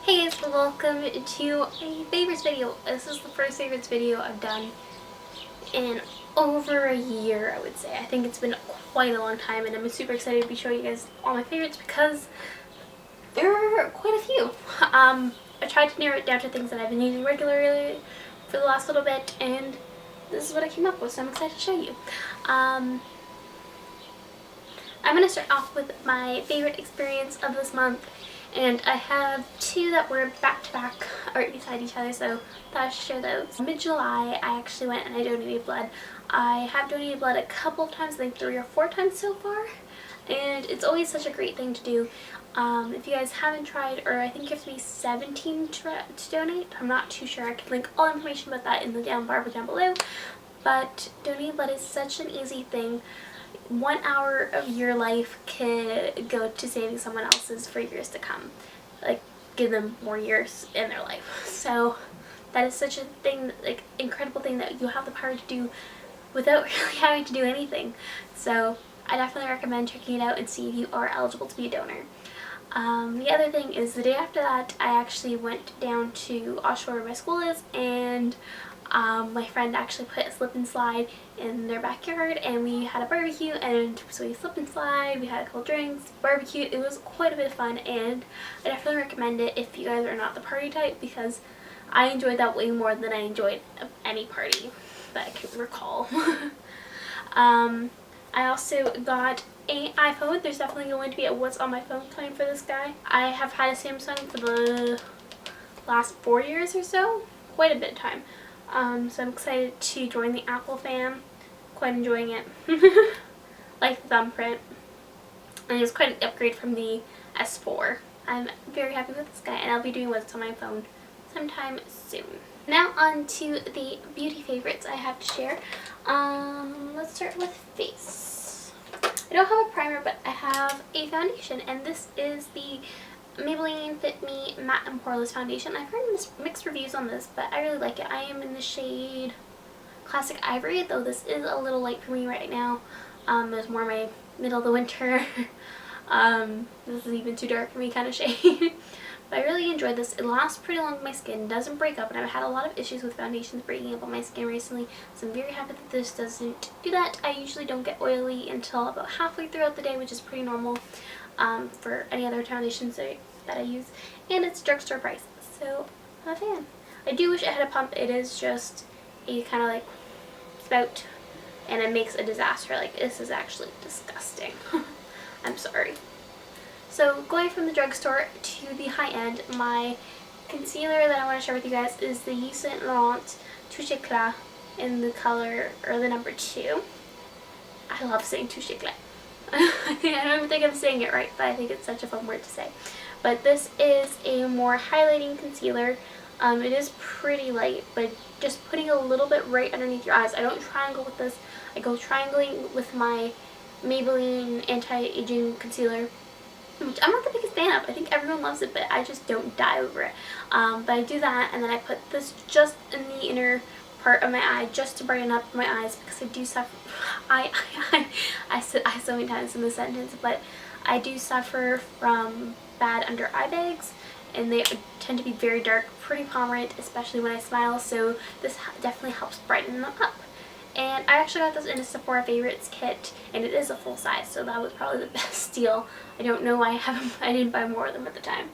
Hey guys, welcome to a favorites video. This is the first favorites video I've done in over a year, I would say. I think it's been quite a long time, and I'm super excited to be showing you guys all my favorites because there are quite a few. I tried to narrow it down to things that I've been using regularly for the last little bit, and this is what I came up with, so I'm excited to show you. I'm going to start off with my favorite experience of this month. And I have two that were back to back or beside each other, so I thought I should share those. Mid-July, I actually went and I donated blood. I have donated blood a couple of times, I think 3 or 4 times so far, and it's always such a great thing to do. If you guys haven't tried, or I think you have to be 17 to donate, I'm not too sure. I can link all information about that in the down bar down below, but donating blood is such an easy thing. 1 hour of your life could go to saving someone else's for years to come. Like, give them more years in their life. So that is such a thing, like, incredible thing that you have the power to do without really having to do anything. So I definitely recommend checking it out and see if you are eligible to be a donor. The other thing is, the day after that, I actually went down to Oshawa where my school is, and my friend actually put a slip and slide in their backyard, and we had a barbecue, and so we slipped and slide, we had a couple drinks, barbecue. It was quite a bit of fun, and I definitely recommend it if you guys are not the party type, because I enjoyed that way more than I enjoyed any party that I can recall. I also got an iPhone. There's definitely going to be a what's on my phone time for this guy. I have had a Samsung for the last 4 years or so, quite a bit of time. So I'm excited to join the Apple fam. Quite enjoying it. Like the thumbprint. And it's quite an upgrade from the S4. I'm very happy with this guy, and I'll be doing what's on my phone sometime soon. Now on to the beauty favorites I have to share. Let's start with face. I don't have a primer, but I have a foundation, and this is the Maybelline Fit Me Matte and Poreless Foundation. I've heard mixed reviews on this, but I really like it. I am in the shade Classic Ivory, though this is a little light for me right now. It's more my middle of the winter. This is even too dark for me kind of shade. But I really enjoyed this. It lasts pretty long on my skin, doesn't break up, and I've had a lot of issues with foundations breaking up on my skin recently, so I'm very happy that this doesn't do that. I usually don't get oily until about halfway throughout the day, which is pretty normal for any other foundations that I use, and it's drugstore price, so I'm a fan. I do wish it had a pump. It is just a kind of like spout, and it makes a disaster. Like, this is actually disgusting. I'm sorry. So going from the drugstore to the high end, my concealer that I want to share with you guys is the Yves Saint Laurent Touche Éclat in the color, or the number 2. I love saying Touche Éclat. I don't think I'm saying it right, but I think it's such a fun word to say. But this is a more highlighting concealer. It is pretty light, but just putting a little bit right underneath your eyes. I don't triangle with this. I go triangling with my Maybelline Anti-Aging Concealer, which I'm not the biggest fan of. I think everyone loves it, but I just don't die over it. But I do that, and then I put this just in the inner part of my eye, just to brighten up my eyes, because I do suffer. I said I so many times in this sentence, but I do suffer from bad under eye bags, and they tend to be very dark, pretty prominent, especially when I smile, so this definitely helps brighten them up. And I actually got this in a Sephora Favorites kit, and it is a full size, so that was probably the best deal. I don't know why I didn't buy more of them at the time.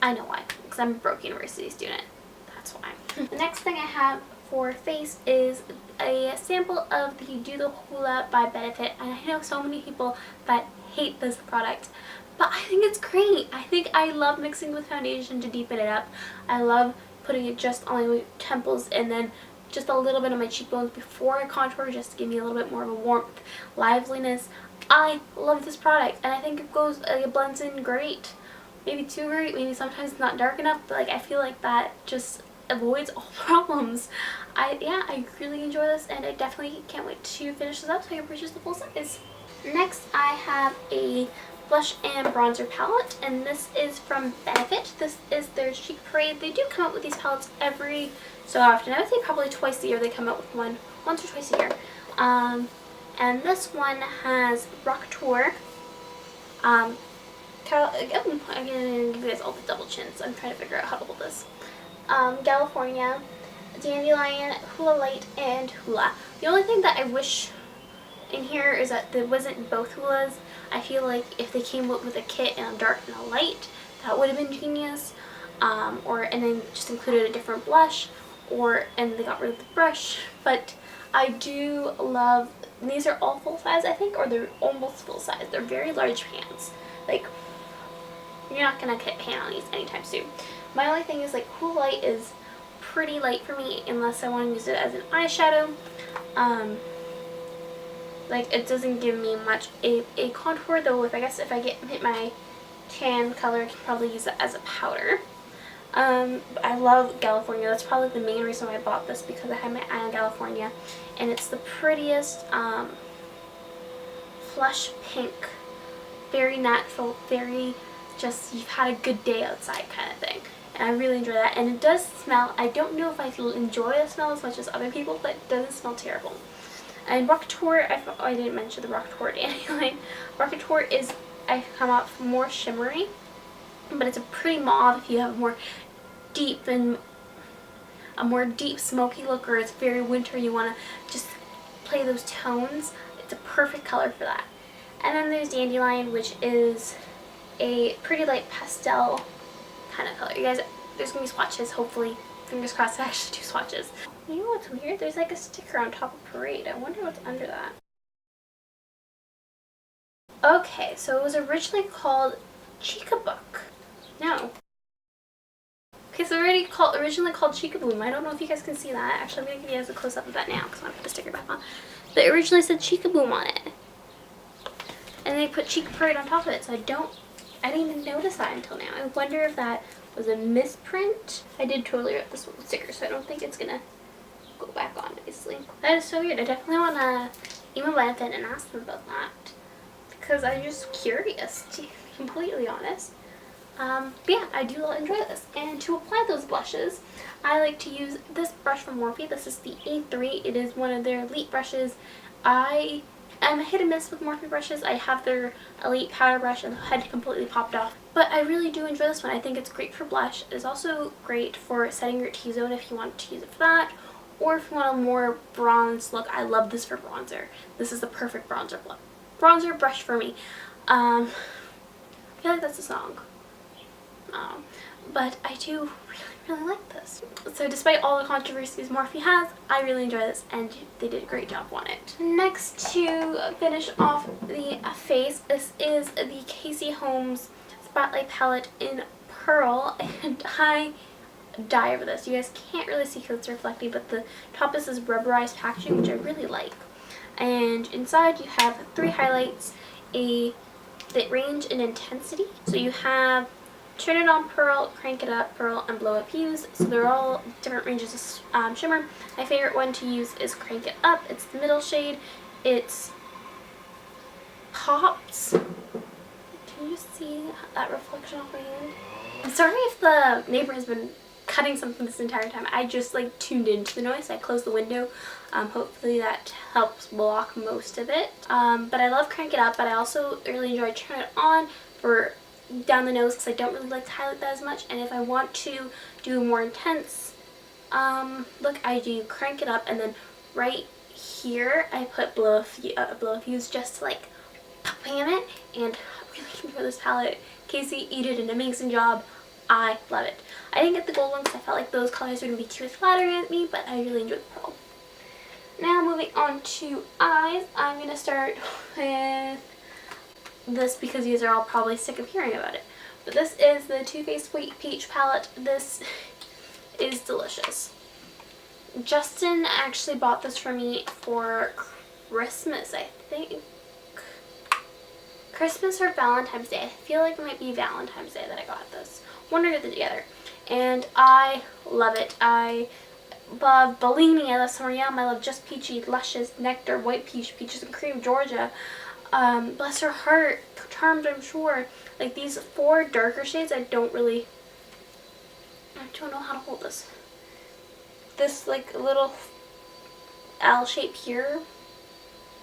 I know why, because I'm a broke university student. That's why. The next thing I have for face is a sample of the Do the Hula by Benefit, and I know so many people that hate this product, but I think it's great. I think I love mixing with foundation to deepen it up. I love putting it just on my temples and then just a little bit on my cheekbones before I contour, just to give me a little bit more of a warmth, liveliness. I love this product, and I think it goes, it blends in great. Maybe too great, maybe sometimes it's not dark enough, but like, I feel like that just avoids all problems. Yeah, I really enjoy this, and I definitely can't wait to finish this up so I can purchase the full size. Next, I have a blush and bronzer palette, and this is from Benefit. This is their Chic Parade. They do come out with these palettes every so often. I would say probably twice a year they come out with one. Once or twice a year. And this one has Rock Tour, I'm gonna give you guys all the double chins. I'm trying to figure out how to hold this. California, Dandelion, Hula Light, and Hula. The only thing that I wish in here is that there wasn't both hulas. I feel like if they came up with a kit and a dark and a light, that would have been genius. And then just included a different blush, and they got rid of the brush. But I do love, these are all full size I think, or they're almost full size. They're very large pans. Like, you're not gonna get pan on these anytime soon. My only thing is like Cool Light is pretty light for me unless I want to use it as an eyeshadow. Like it doesn't give me much a contour, though. If I hit my tan color, I can probably use it as a powder. I love California. That's probably the main reason why I bought this, because I had my eye on California, and it's the prettiest flush pink, very natural, very just you've had a good day outside kind of thing. And I really enjoy that. And it does smell, I don't know if I enjoy the smell as much as other people, but it doesn't smell terrible. And Rockatour, I didn't mention the Rockatour Dandelion. Rockatour is, I've come out more shimmery, but it's a pretty mauve if you have a more deep smoky look, or it's very winter, you want to just play those tones. It's a perfect color for that. And then there's Dandelion, which is a pretty light pastel kind of color. You guys, there's going to be swatches, hopefully. Fingers crossed I actually do swatches. You know what's weird? There's like a sticker on top of Parade. I wonder what's under that. Okay, so it was originally called Chica-Book. No. Okay, so originally called Chica-Boom. I don't know if you guys can see that. Actually, I'm going to give you guys a close-up of that now because I'm going to put the sticker back on. But it originally said Chica-Boom on it. And they put Chica Parade on top of it, so I didn't even notice that until now. I wonder if that was a misprint. I did totally rip this one with stickers, so I don't think it's going to go back on nicely. That is so weird. I definitely want to email Benefit and ask them about that, because I'm just curious, to be completely honest. But yeah, I do enjoy this. And to apply those blushes, I like to use this brush from Morphe. This is the A3. It is one of their elite brushes. I am hit and miss with Morphe brushes. I have their elite powder brush and the head completely popped off. But I really do enjoy this one. I think it's great for blush. It's also great for setting your T-zone if you want to use it for that. Or if you want a more bronze look. I love this for bronzer. This is the perfect bronzer brush for me. I feel like that's a song. But I do really like this. So despite all the controversies Morphe has, I really enjoy this, and they did a great job on it. Next, to finish off the face, this is the Casey Holmes Spotlight Palette in Pearl, and I die over this. You guys can't really see because it's reflecting, but the top is this rubberized packaging, which I really like. And inside you have 3 highlights that range in intensity. So you have Turn It On Pearl, Crank It Up Pearl, and Blow Up Hues. So they're all different ranges of shimmer. My favorite one to use is Crank It Up. It's the middle shade. It's Pops. Can you see that reflection off my hand? I'm sorry if the neighbor has been cutting something this entire time. I just like tuned into the noise. I closed the window. Hopefully that helps block most of it. But I love Crank It Up, but I also really enjoy Turn It On for down the nose, because I don't really like to highlight that as much. And if I want to do a more intense look, I do Crank It Up, and then right here I put Blow Up Hues just to like pop in it. And I'm really looking for this palette. Casey, you did an amazing job. I love it. I didn't get the gold one because I felt like those colors were going to be too flattering at me, but I really enjoyed the pearl. Now moving on to eyes, I'm going to start with this because you guys are all probably sick of hearing about it. But this is the Too Faced Sweet Peach palette. This is delicious. Justin actually bought this for me for Christmas, I think. Christmas or Valentine's Day. I feel like it might be Valentine's Day that I got this. One or the other. And I love it. I love Bellini, I love Summer Yum, I love Just Peachy, Luscious, Nectar, White Peach, Peaches and Cream, Georgia, Bless Her Heart, Charmed, I'm sure. Like these 4 darker shades, I don't know how to hold this. This like little L shape here,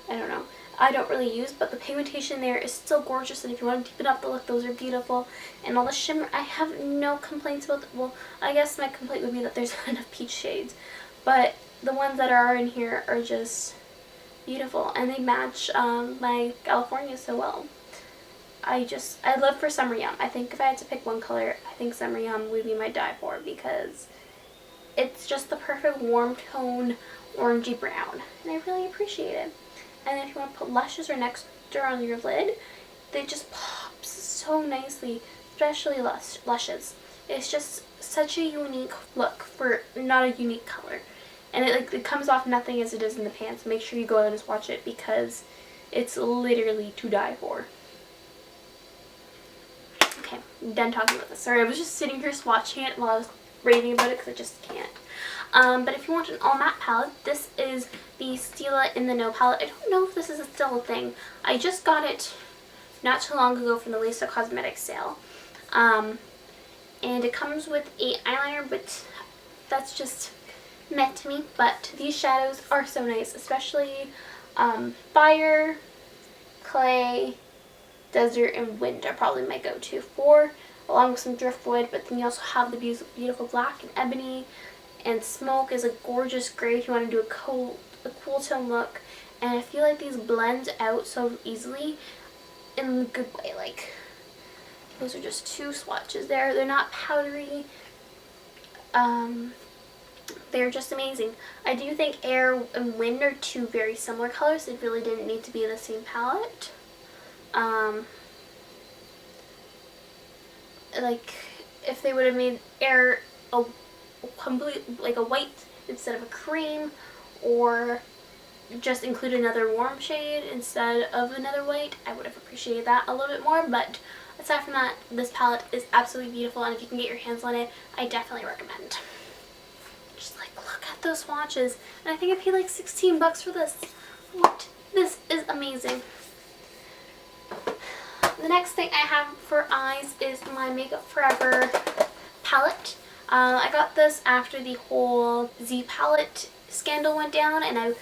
I don't know. I don't really use, but the pigmentation there is still gorgeous, and if you want to deepen up the look, those are beautiful. And all the shimmer, I have no complaints about well, I guess my complaint would be that there's not enough peach shades, but the ones that are in here are just beautiful, and they match my California so well. I love for Summer Yum. I think if I had to pick one color, I think Summer Yum would be my die for, because it's just the perfect warm tone orangey brown, and I really appreciate it. And if you want to put lushes or nectar on your lid, they just pop so nicely, especially lushes. It's just such a unique look for not a unique color. And it comes off nothing as it is in the pan, so make sure you go out and swatch it, because it's literally to die for. Okay, I'm done talking about this. Sorry, I was just sitting here swatching it while I was raving about it, because I just can't. But if you want an all matte palette, this is the Stila in the Know palette. I don't know if this is still a thing. I just got it not too long ago from the Lisa Cosmetics sale. And it comes with a eyeliner, but that's just meh to me. But these shadows are so nice, especially Fire, Clay, Desert, and Wind are probably my go-to for, along with some Driftwood. But then you also have the beautiful Black and Ebony, and Smoke is a gorgeous gray if you want to do a cool tone look. And I feel like these blend out so easily in a good way. Like, those are just two swatches there. They're not powdery. They're just amazing. I do think Air and Wind are two very similar colors. They really didn't need to be in the same palette. Like, if they would have made Air a complete, like a white instead of a cream, or just include another warm shade instead of another white, I would have appreciated that a little bit more. But aside from that, this palette is absolutely beautiful, and if you can get your hands on it, I definitely recommend. Just like, look at those swatches, and I think I paid like 16 bucks for this. What? This is amazing. The next thing I have for eyes is my Makeup Forever palette. I got this after the whole Z palette scandal went down, and I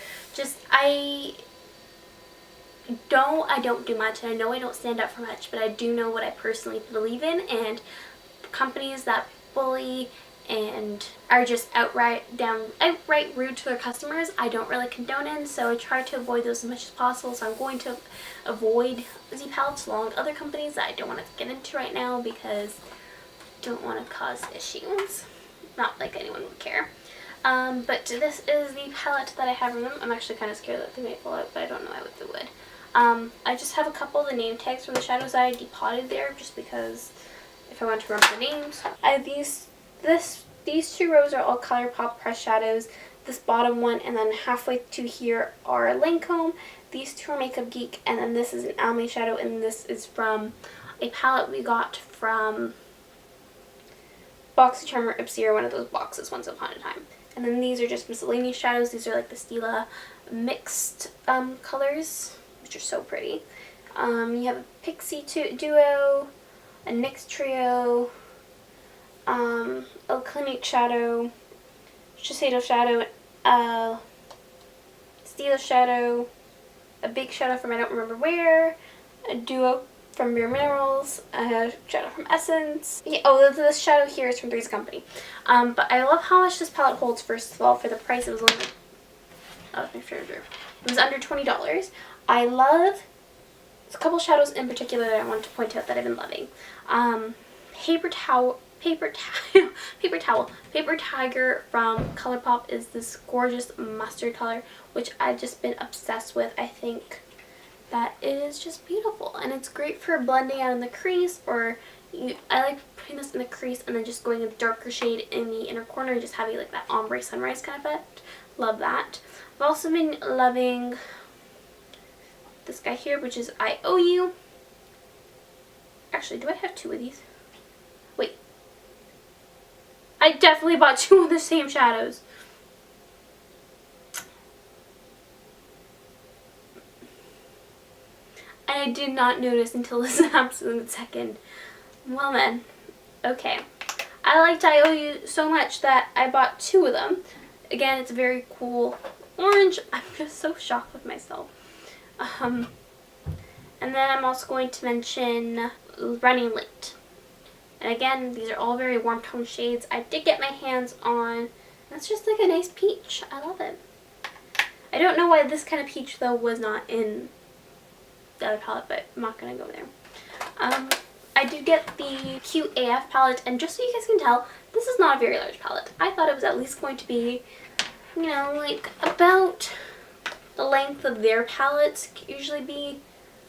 don't do much, and I know I don't stand up for much, but I do know what I personally believe in, and companies that bully and are just outright rude to their customers, I don't really condone in, so I try to avoid those as much as possible. So I'm going to avoid Z palettes along with other companies that I don't want to get into right now, because I don't want to cause issues. Not like anyone would care. But this is the palette that I have from them. I'm actually kind of scared that they might fall out, but I don't know if they would. I just have a couple of the name tags for the shadows that I depotted there, just because if I want to remember the names. I have these two rows are all Colourpop pressed shadows. This bottom one, and then halfway to here are Lancome. These two are Makeup Geek, and then this is an Almay shadow, and this is from a palette we got from BoxyCharm or Ipsy, or one of those boxes once upon a time. And then these are just miscellaneous shadows. These are like the Stila mixed colors, which are so pretty. You have a Pixie duo, a NYX trio, a Clinique shadow, Shiseido shadow, Stila shadow, a big shadow from I don't remember where, a duo from Bare Minerals, a shadow from Essence. Yeah, oh, this shadow here is from Three's Company. But I love how much this palette holds. First of all, for the price, it was only, oh, my favorite. It was under $20. I love a couple shadows in particular that I want to point out that I've been loving. Paper Tiger from Colourpop is this gorgeous mustard color, which I've just been obsessed with. I think that it is just beautiful, and it's great for blending out in the crease, or I like putting this in the crease and then just going a darker shade in the inner corner and just having like that ombre sunrise kind of effect. Love that. I've also been loving this guy here, which is I Owe You. Actually, do I have two of these? Wait. I definitely bought two of the same shadows. And I did not notice until this absolute second. Well then, okay. I liked I Owe You so much that I bought two of them. Again, it's a very cool orange. I'm just so shocked with myself. And then I'm also going to mention Running Late. And again, these are all very warm tone shades. I did get my hands on, that's just like a nice peach. I love it. I don't know why this kind of peach though was not in the other palette, but I'm not going to go there. I did get the Cute AF palette, and just so you guys can tell, this is not a very large palette. I thought it was at least going to be, you know, like about the length of their palettes usually be,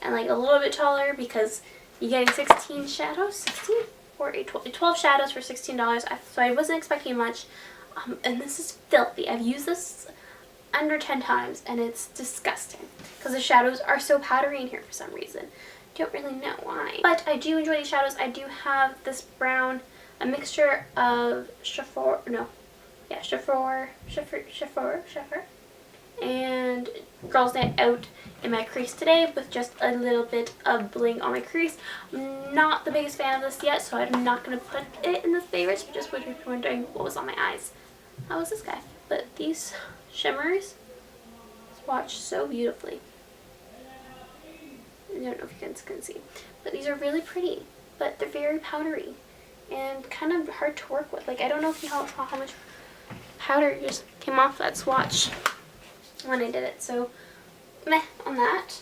and like a little bit taller, because you get 16 shadows, 16 or 12 shadows for $16. So I wasn't expecting much, and this is filthy. I've used this under 10 times and it's disgusting because the shadows are so powdery in here for some reason. Don't really know why, but I do enjoy these shadows. I do have this brown, a mixture of Chiffor and Girls Night Out in my crease today with just a little bit of bling on my crease. I'm not the biggest fan of this yet, so I'm not going to put it in the favorites, but just wondering what was on my eyes. How was this guy? But these shimmers swatch so beautifully. I don't know if you guys can see, but these are really pretty, but they're very powdery and kind of hard to work with. Like, I don't know if you saw how much powder just came off that swatch when I did it, so meh on that.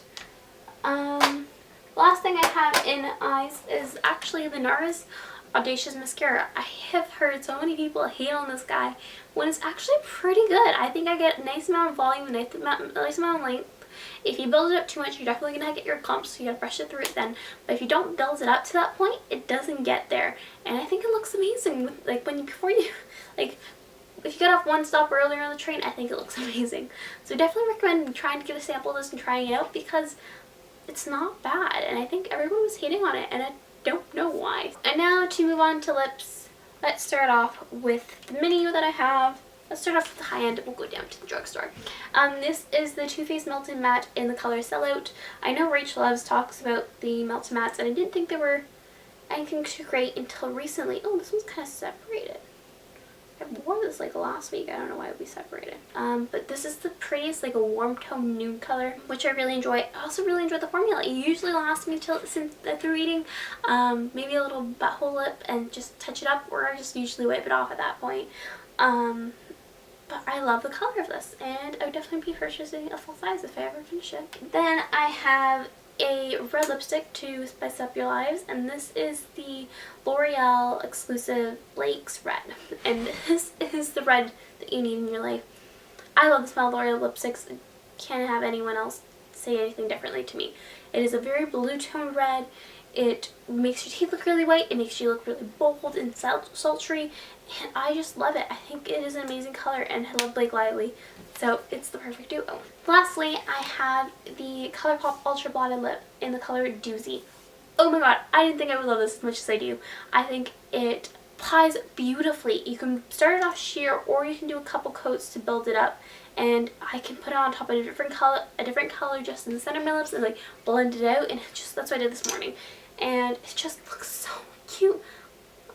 Last thing I have in eyes is actually the NARS Audacious Mascara. I have heard so many people hate on this guy when it's actually pretty good. I think I get a nice amount of volume, a nice amount of length. If you build it up too much, you're definitely going to get your clumps, so you got to brush it through it then. But if you don't build it up to that point, it doesn't get there. And I think it looks amazing. Like, like, if you get off one stop earlier on the train, I think it looks amazing. So definitely recommend trying to get a sample of this and trying it out, because it's not bad. And I think everyone was hating on it, and I don't know why. And now to move on to lips, let's start off with the menu that I have. Let's start off with the high end. We'll go down to the drugstore. This is the Too Faced Melted Matte in the color Sellout. I know Rachel Loves talks about the Melted Mattes, and I didn't think they were anything too great until recently. Oh, this one's kind of separated. I wore this like last week. I don't know why it would be separated. But this is the prettiest, like a warm tone nude color, which I really enjoy. I also really enjoy the formula. It usually lasts me through eating. Maybe a little butthole lip and just touch it up, or I just usually wipe it off at that point. But I love the color of this, and I would definitely be purchasing a full size if I ever finish it. Then I have a red lipstick to spice up your lives, and this is the L'Oreal exclusive Blake's Red, and this is the red that you need in your life. I love the smell of L'Oreal lipsticks. Can't have anyone else say anything differently to me. It is a very blue toned red. It makes your teeth look really white. It makes you look really bold and sultry, and I just love it. I think it is an amazing color, and I love Blake Lively, so it's the perfect duo. Lastly, I have the Colourpop Ultra Blotted Lip in the color Doozy. Oh my god, I didn't think I would love this as much as I do. I think it applies beautifully. You can start it off sheer, or you can do a couple coats to build it up. And I can put it on top of a different color just in the center of my lips and like blend it out, and that's what I did this morning. And it just looks so cute.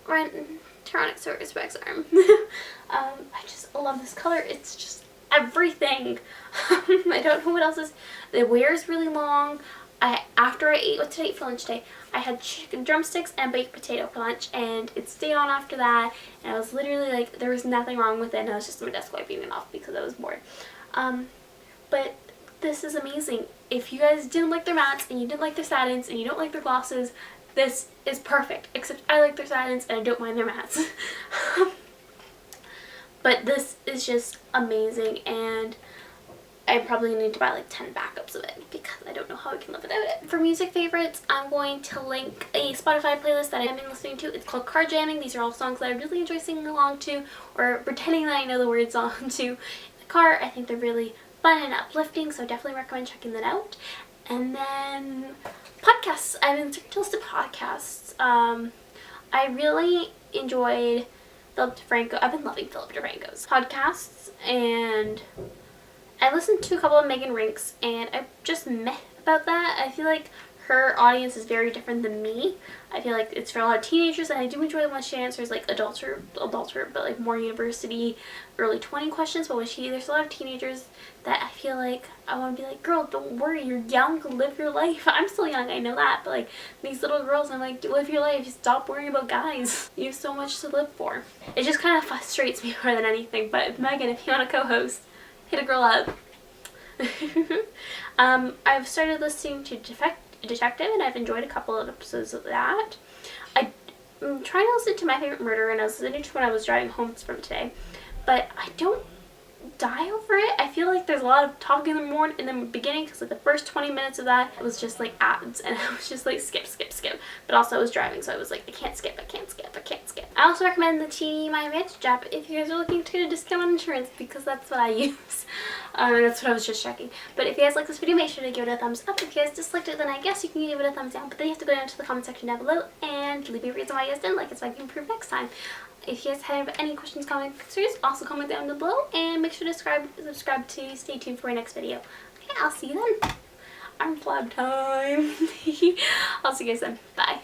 Tyrannic Circus Rex arm. I just love this color. It's just everything. I don't know what else is. The wear is really long. After I ate, what did I eat for lunch today? I had chicken drumsticks and baked potato for lunch, and it stayed on after that, and I was literally like, there was nothing wrong with it, and I was just on my desk wiping it off because I was bored. But this is amazing. If you guys didn't like their mattes, and you didn't like their satins, and you don't like their glosses, this is perfect, except I like their satins and I don't mind their mattes. But this is just amazing, and I probably need to buy like 10 backups of it because I don't know how I can live without it. For music favorites, I'm going to link a Spotify playlist that I've been listening to. It's called Car Jamming. These are all songs that I really enjoy singing along to, or pretending that I know the words on to in the car. I think they're really fun and uplifting, so definitely recommend checking that out. And then podcasts. I've been starting to listen to podcasts. I really enjoyed Philip DeFranco. I've been loving Philip DeFranco's podcasts, and I listened to a couple of Megan Rinks, and I'm just meh about that. I feel like her audience is very different than me. I feel like it's for a lot of teenagers, and I do enjoy when she answers like adulter, but like more university, early 20 questions. But when there's a lot of teenagers that I feel like I want to be like, girl, don't worry, you're young, live your life. I'm still young, I know that, but like these little girls, I'm like, live your life, stop worrying about guys. You have so much to live for. It just kind of frustrates me more than anything. But Megan, if you want to co-host, hit a girl up. I've started listening to Detective, and I've enjoyed a couple of episodes of that. I'm trying to listen to My Favorite Murder, and I was listening to when I was driving home from today, but I don't die over it. I feel like there's a lot of talking in the beginning, because like the first 20 minutes of that was just like ads, and I was just like skip. But also I was driving, so I was like, I can't skip. I also recommend the TD My Advantage app if you guys are looking to get a discount on insurance, because that's what I use. That's what I was just checking. But if you guys like this video, make sure to give it a thumbs up. If you guys disliked it, then I guess you can give it a thumbs down, but then you have to go down to the comment section down below and leave me a reason why you guys didn't like it so I can improve next time. If you guys have any questions, comments, concerns, also comment down below, and make sure to subscribe to stay tuned for my next video. Okay, I'll see you then. Arm flab time. I'll see you guys then. Bye.